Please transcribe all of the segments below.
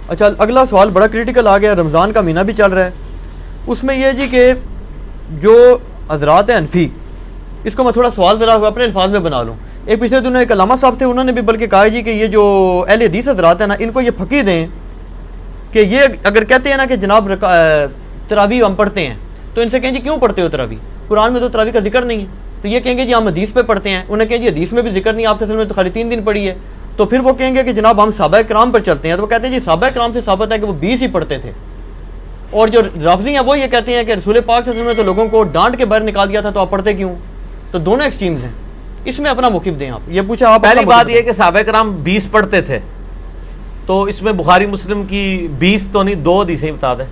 اچھا اگلا سوال بڑا کریٹیکل آ گیا، رمضان کا مہینہ بھی چل رہا ہے، اس میں یہ جی کہ جو حضرات ہیں حنفی، اس کو میں تھوڑا سوال ذرا اپنے الفاظ میں بنا لوں. ایک پچھلے دنوں ایک علامہ صاحب تھے، انہوں نے بھی بلکہ کہا جی کہ یہ جو اہل حدیث حضرات ہیں نا، ان کو یہ پھکی دیں کہ یہ اگر کہتے ہیں نا کہ جناب تراویح ہم پڑھتے ہیں، تو ان سے کہیں جی کیوں پڑھتے ہو تراویح؟ قرآن میں تو تراویح کا ذکر نہیں ہے. تو یہ کہیں گے جی ہم حدیث پہ پڑھتے ہیں. انہیں کہیں جی حدیث میں بھی ذکر نہیں، آپ نے تو خالی 3 دن پڑھی ہے. تو پھر وہ کہیں گے کہ جناب ہم صحابہ کرام پر چلتے ہیں. تو وہ کہتے ہیں جی صحابہ کرام سے ثابت ہے کہ وہ 20 ہی پڑھتے تھے. اور جو رافضی ہیں وہ یہ کہتے ہیں کہ رسول پاک صلی اللہ علیہ وسلم نے تو لوگوں کو ڈانٹ کے باہر نکال دیا تھا، تو آپ پڑھتے کیوں؟ تو دونوں ایکسٹریمز ہیں. اس میں اپنا موقف دیں آپ. یہ پوچھا آپ. پہلی بات یہ کہ صحابہ کرام 20 پڑھتے تھے، تو اس میں بخاری مسلم کی 20 تو نہیں 2 حدیثیں بتا دیں،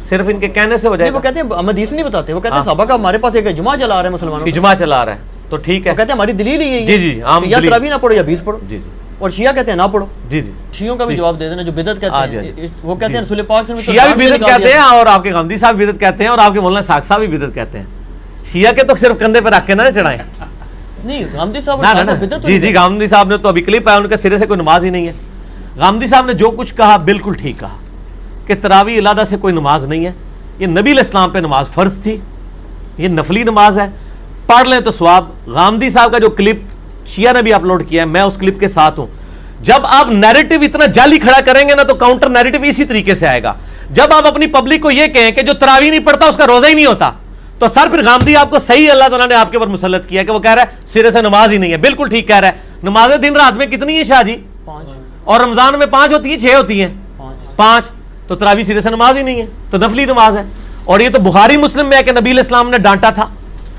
صرف ان کے کہنے سے ہو جائے گا. وہ کہتے ہیں ہم حدیث نہیں بتاتے، وہ کہتے ہیں صحابہ کا ہمارے پاس ایک اجماع چلا رہا ہے، مسلمانوں اجماع چلا رہا ہے، تو ٹھیک ہے. وہ کہتے ہیں ہماری دلیل ہی یہی جی جی ہے، یا تراویح نہ پڑھو یا 20 پڑھو. جی جی. اور شیعہ کہتے ہیں نہ پڑھو. جی جی. شیعوں کا بھی جواب دے دینا جو بدعت کہتے ہیں. وہ کہتے ہیں رسول پاک صلی اللہ علیہ وسلم شیعہ بھی بدعت کہتے ہیں، اور آپ کے غامدی صاحب بدعت کہتے ہیں، اور آپ کے مولانا ساق صاحب بھی بدعت کہتے ہیں. شیعہ کے تو صرف کندھے پہ رکھ کے نہ چڑھائیں. نہیں غامدی صاحب جی جی. غامدی صاحب نے تو ابھی کلپ آیا، ان کے سرے سے کوئی نماز ہی نہیں ہے. غامدی صاحب نے جو کچھ کہا بالکل ٹھیک کہا کہ تراویح علیحدہ سے کوئی نماز نہیں ہے. یہ نبی علیہ السلام پہ نماز فرض تھی، یہ نفلی نماز ہے، پڑھ لیں تو ثواب. غامدی صاحب کا جو کلپ شیعہ نے بھی اپلوڈ کیا ہے، میں اس کلپ کے ساتھ ہوں. جب آپ نیریٹو اتنا جعلی کھڑا کریں گے نا، تو کاؤنٹر نیریٹو اسی طریقے سے آئے گا. جب آپ اپنی پبلک کو یہ کہیں کہ جو تراویح نہیں پڑھتا اس کا روزہ ہی نہیں ہوتا، تو سر پھر غامدی آپ کو صحیح اللہ تعالیٰ نے آپ کے اوپر مسلط کیا کہ وہ کہہ رہا ہے سرے سے نماز ہی نہیں ہے. بالکل ٹھیک کہہ رہا ہے. نمازیں دن رات میں کتنی ہیں شاہ جی؟ 5. اور رمضان میں 5 ہوتی ہیں 6 ہوتی ہیں 5. تو تراویح سرے سے نماز ہی نہیں ہے، تو نفلی نماز ہے. اور یہ تو بخاری مسلم میں ہے کہ نبی علیہ السلام نے ڈانٹا تھا.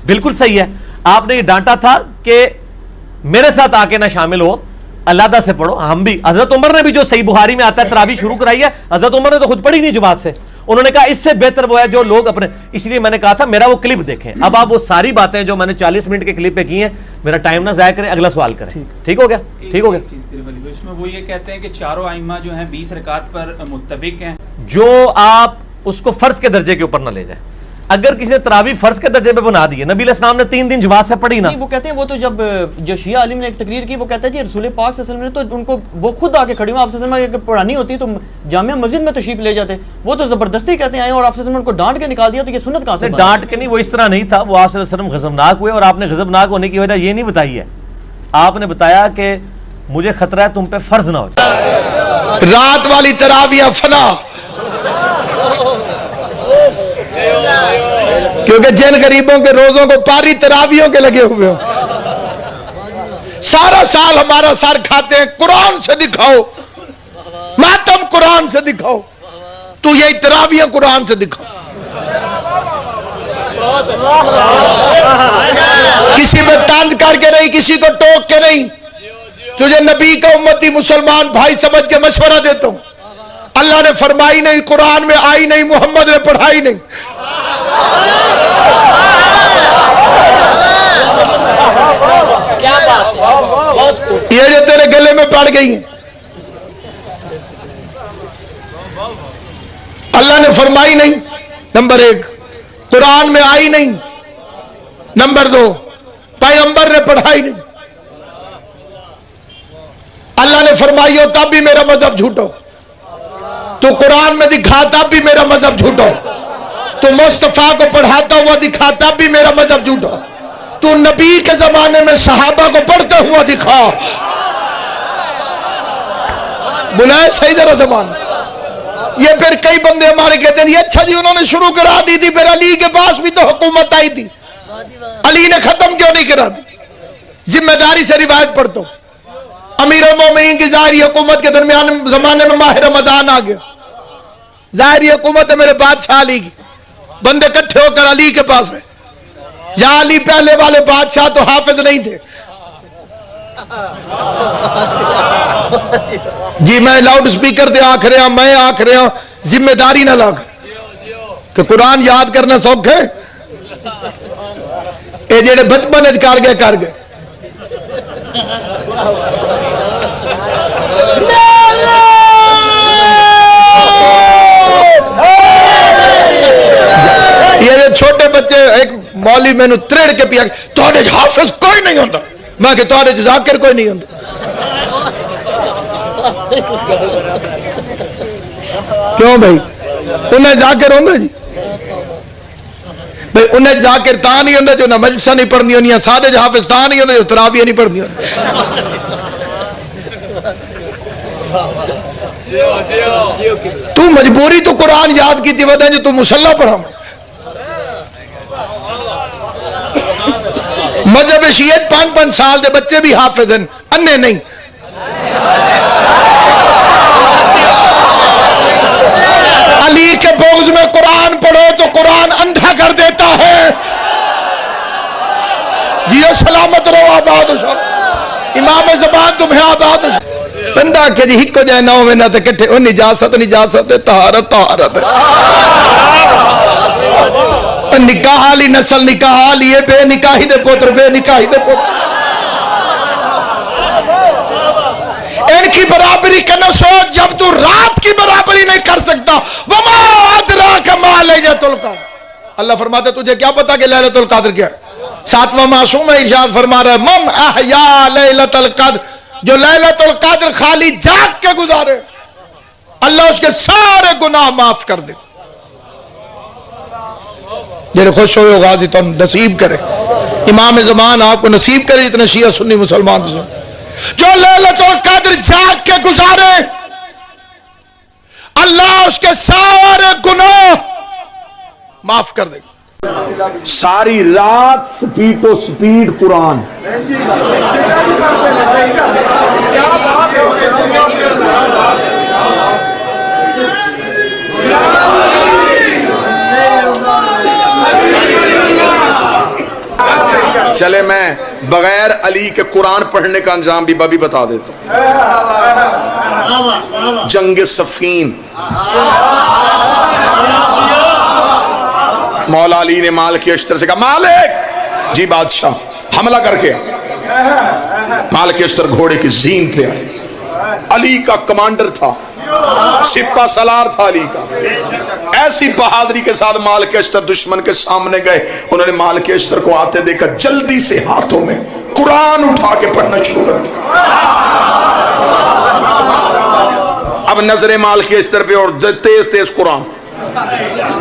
بالکل صحیح ہے، آپ نے یہ ڈانٹا تھا کہ میرے ساتھ آ کے نہ شامل ہو، علیحدہ سے پڑھو. ہم بھی، حضرت عمر نے بھی جو صحیح بخاری میں آتا ہے تراویح شروع کرائی ہے، حضرت عمر نے تو خود پڑھی نہیں جماعت سے. انہوں نے کہا اس سے بہتر وہ ہے جو لوگ اپنے، اس لیے میں نے کہا تھا میرا وہ کلپ دیکھیں. اب آپ وہ ساری باتیں جو میں نے 40 منٹ کے کلپ پہ کی ہیں، میرا ٹائم نہ ضائع کریں، اگلا سوال کریں. ٹھیک ہو گیا؟ ٹھیک ہو گیا. اس میں وہ یہ کہتے ہیں کہ چاروں ائمہ جو ہیں 20 رکعت پر متفق ہیں. جو آپ اس کو فرض کے درجے کے اوپر نہ لے جائیں. اگر کسی نے تراویح فرض کے درجے پہ بنا دی ہے، نبی علیہ السلام نے 3 دن جماعت سے پڑھی نا. وہ کہتے ہیں وہ تو جب جو شیعہ عالم نے ایک تقریر کی، وہ کہتا ہے جی رسول پاک صلی اللہ علیہ وسلم نے تو ان کو وہ خود آ کے کھڑی ہوئی، آپ صلی اللہ علیہ وسلم اگر پڑھانی ہوتی تو جامعہ مسجد میں تشریف لے جاتے. وہ تو زبردستی کہتے ہیں آئے اور آپ صلی اللہ علیہ وسلم کو ڈانٹ کے نکال دیا. تو یہ سنت کہاں سے؟ ڈانٹ کے نہیں، وہ اس طرح نہیں تھا. وہ آپ صلی اللہ علیہ وسلم غضبناک ہوئے، اور آپ نے غضبناک ہونے کی وجہ یہ نہیں بتائی ہے. آپ نے بتایا کہ مجھے خطرہ ہے تم پہ فرض نہ ہو جائے. رات والی تراویح فنا، کیونکہ جن غریبوں کے روزوں کو پاری تراویحوں کے لگے ہوئے ہو. سارا سال ہمارا سر کھاتے ہیں. قرآن سے دکھاؤ، ماتم قرآن سے دکھاؤ، تو یہ تراویح قرآن سے دکھاؤ. کسی پہ طنز کر کے نہیں، کسی کو ٹوک کے نہیں. تجھے نبی کا امتی مسلمان بھائی سمجھ کے مشورہ دیتا ہوں. اللہ نے فرمائی نہیں، قرآن میں آئی نہیں، محمد نے پڑھائی نہیں. کیا بات ہے، یہ جو تیرے گلے میں پڑ گئی ہیں، اللہ نے فرمائی نہیں. نمبر 1 قرآن میں آئی نہیں. نمبر 2 پیغمبر نے پڑھائی نہیں. اللہ نے فرمائی ہو تب بھی میرا مذہب جھوٹا، تو قرآن میں دکھاتا بھی میرا مذہب جھوٹا، تو مصطفیٰ کو پڑھاتا ہوا دکھاتا بھی میرا مذہب جھوٹا، تو نبی کے زمانے میں صحابہ کو پڑھتا ہوا دکھا. بلائے صحیح ذرا زمان. یہ پھر کئی بندے ہمارے کہتے ہیں اچھا جی انہوں نے شروع کرا دی تھی، پھر علی کے پاس بھی تو حکومت آئی تھی، علی نے ختم کیوں نہیں کرا دی؟ ذمہ داری سے روایت پڑھتا ہوں. امیر المومنین کی ظاہری حکومت کے درمیان زمانے میں ماہ رمضان آ گیا. ظاہری حکومت ہے میرے بادشاہ علی کی، بندے کٹھے ہو کر علی کے پاس ہے. یا علی پہلے والے بادشاہ تو حافظ نہیں تھے. جی میں لاؤڈ سپیکر دے آکھ رہا، میں آکھ رہا ذمہ داری نہ لا کر کہ قرآن یاد کرنا سوکھ ہے. اے جڑے بچپن کر گئے یہ چھوٹے بچے. ایک مولوی میں تریڑ کے پیا تھوڑے حافظ کوئی نہیں ہوتا. میں کہ تھوڑے ذاکر کوئی نہیں ہوتا. کیوں بھائی انہیں ذاکر ہوندے جی بھائی انہیں ذاکر تاں نہیں ہوندے جو نہ مجلسہ نہیں پڑھنی ہونی سادے جو حافظ تاں نہیں ہوندے جو تراویح نہیں پڑھنی ہونی تو مجبوری تو قرآن یاد کی تھی وجہ جو تو مسلح پڑھا مذہب شیعت 5 سال دے بچے بھی حافظ ہیں انے نہیں علی کے بغض میں قرآن پڑھو تو قرآن اندھا کر دیتا ہے جیو سلامت رہو آباد ہو امام زبان تمہیں آباد ہو بندہ کہ جی ہکو جائے نو میں نہ تے کٹھے او نجاست طہارت نکاح لی نسل نکاح لیے بے نکاحی دے پوتر بے نکاحی دے پوتر ان کی برابری کرنا سوچ جب تو رات کی برابری نہیں کر سکتا وما ادراک ما لیلۃ القدر اللہ فرماتا ہے تجھے کیا پتا کہ لیلۃ القدر کیا ہے 7واں معصوم ارشاد فرما رہا ہے من احیا لیلۃ القدر جو لیلۃ القدر خالی جاگ کے گزارے اللہ اس کے سارے گناہ معاف کر دے جنہیں خوش ہوئے ہو غازی تو نصیب کرے امام زمان آپ کو نصیب کرے اتنے شیعہ سنی مسلمان سے جو لیلۃ القدر جاگ کے گزارے اللہ اس کے سارے گناہ معاف کر دے ساری رات سپیڈ تو سپیڈ قرآن چلے میں بغیر علی کے قرآن پڑھنے کا انجام بھی بتا دیتا ہوں جنگ صفین مولا علی نے مالک اشتر سے کہا مالک جی بادشاہ حملہ کر کے مالک اشتر گھوڑے کی زین پہ آئے علی کا کمانڈر تھا سپہ سالار تھا علی کا ایسی بہادری کے ساتھ مالک اشتر دشمن کے سامنے گئے انہوں نے مالک اشتر کو آتے دیکھا جلدی سے ہاتھوں میں قرآن اٹھا کے پڑھنا شروع کر دیا اب نظر مالک اشتر پہ اور تیز تیز قرآن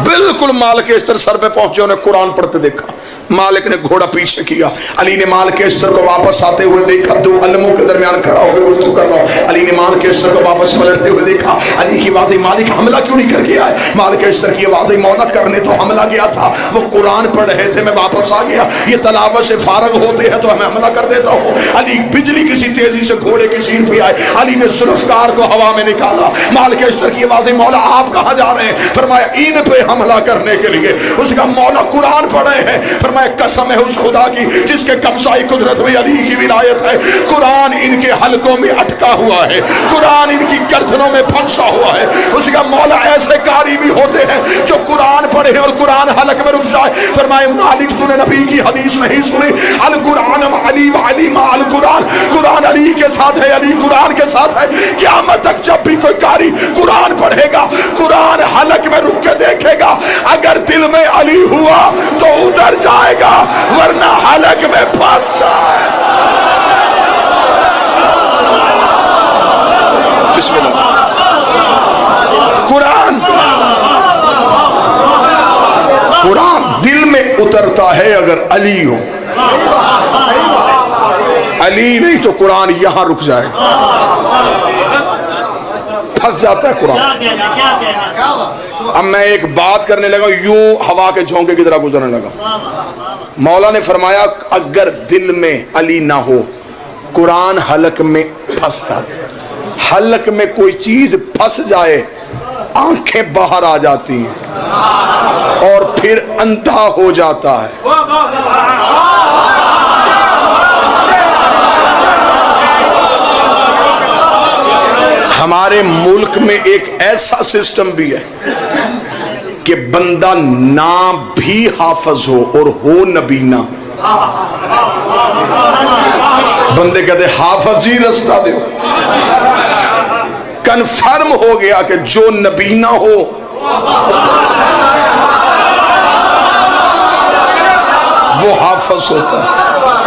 بالکل مالک اشتر سر پہ پہنچے انہیں قرآن پڑھتے دیکھا مالک نے گھوڑا پیچھے کیا علی نے مالک اشتر کو واپس آتے ہوئے دیکھا دو علموں کے درمیان کھڑا ہو کے گفتگو کر رہا ہوں علی نے مالک اشتر کو واپس پلٹتے ہوئے دیکھا علی کی واضح مالک حملہ کیوں نہیں کر کے آئے مالک اشتر کی واضح مولت کرنے تو حملہ گیا تھا وہ قرآن پڑھ رہے تھے میں واپس آ گیا یہ تلاوت سے فارغ ہوتے ہیں تو ہمیں حملہ کر دیتا ہوں علی بجلی کسی تیزی سے گھوڑے کی سین پہ آئے علی نے ذوالفقار کو ہوا میں نکالا مالک اشتر کی واضح مولا آپ کہاں جا رہے ہیں فرمایا ان پہ حملہ کرنے کے لیے اس کا مولا قرآن پڑھ رہے ہیں فرمایا قسم ہے اس خدا کی جس کے قبضۂ قدرت میں علی کی ولایت ہے قرآن ان کے حلقوں میں اٹکا ہوا ہے قرآن ان کی گردنوں میں پھنسا ہوا ہے اس کا مولا ایسے قاری بھی ہوتے ہیں جو قرآن پڑھے اور قرآن حلق میں رک جائے فرمائے مالک تو نے نبی کی حدیث نہیں سنی القرآن علی وعلی مع القرآن قرآن علی کے ساتھ ہے علی قرآن کے ساتھ ہے قیامت تک جب بھی کوئی قاری قرآن پڑھے گا قرآن حلق میں رک کے دیکھے گا اگر دل میں علی ہوا تو ادھر جائے گا ورنہ حلق میں پھنس جائے بسم اللہ قرآن دل میں اترتا ہے اگر علی ہو علی نہیں تو قرآن یہاں رک جائے پھنس جاتا ہے قرآن اب میں ایک بات کرنے لگا یوں ہوا کے جھونکے کی طرح گزرنے لگا مولا نے فرمایا اگر دل میں علی نہ ہو قرآن حلق میں پھنس جاتا حلق میں کوئی چیز پھنس جائے آنکھیں باہر آ جاتی ہیں اور پھر اندھا ہو جاتا ہے ہمارے ملک میں ایک ایسا سسٹم بھی ہے کہ بندہ نہ بھی حافظ ہو اور ہو نبینا بندے کہتے حافظ جی رستہ دے کنفرم ہو گیا کہ جو نبینا ہو وہ حافظ ہوتا ہے